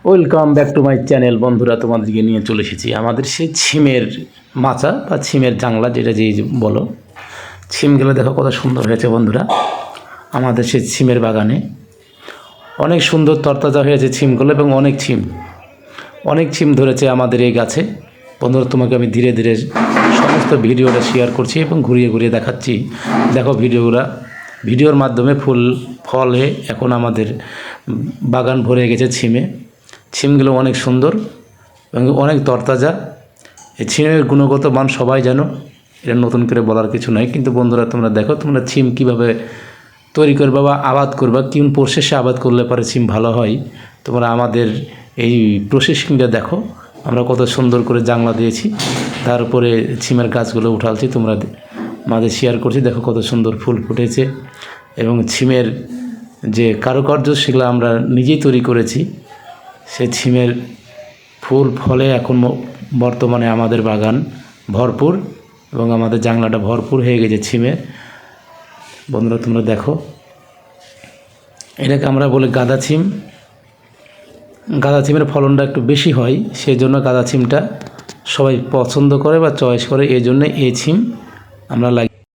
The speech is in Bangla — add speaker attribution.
Speaker 1: Welcome back to my channel. বন্ধুরা, তোমাদেরকে নিয়ে চলে এসেছি আমাদের সেই ছিমের মাচা বা ছিমের জাংলা, যেটা যেই বলো। ছিমগুলো দেখো কত সুন্দর হয়েছে বন্ধুরা। আমাদের সেই ছিমের বাগানে অনেক সুন্দর তরতাজা হয়েছে ছিমগুলো, এবং অনেক ছিম ধরেছে আমাদের এই গাছে। বন্ধুরা, তোমাকে আমি ধীরে ধীরে সমস্ত ভিডিওটা শেয়ার করছি এবং ঘুরিয়ে ঘুরিয়ে দেখাচ্ছি। দেখো ভিডিওর মাধ্যমে ফলে এখন আমাদের বাগান ভরে গেছে ছিমগুলো অনেক সুন্দর এবং অনেক তরতাজা। এই ছিমের গুণগত মান সবাই জানো, এটা নতুন করে বলার কিছু নয়। কিন্তু বন্ধুরা, তোমরা দেখো, তোমরা ছিম কীভাবে তৈরি করবা বা আবাদ করবা, কোন প্রসেসে আবাদ করলে পরে ছিম ভালো হয়, তোমরা আমাদের এই প্রসেসিংটা দেখো। আমরা কত সুন্দর করে জাংলা দিয়েছি, তার উপরে ছিমের গাছগুলো উঠালছি, তোমরা মাঝে শেয়ার করছি। দেখো কত সুন্দর ফুল ফুটেছে, এবং ছিমের যে কারুকার্য সেগুলো আমরা নিজেই তৈরি করেছি। সে ছিমের ফুল ফলে এখন বর্তমানে আমাদের বাগান ভরপুর, এবং আমাদের জাংলাটা ভরপুর হয়ে গেছে ছিমে। বন্ধুরা, তোমরা দেখো, এটাকে আমরা বলি গাঁদা ছিম। গাঁদা ছিমের ফলনটা একটু বেশি হয়, সেই জন্য গাঁদা ছিমটা সবাই পছন্দ করে বা চয়েস করে। এই জন্য এই ছিম আমরা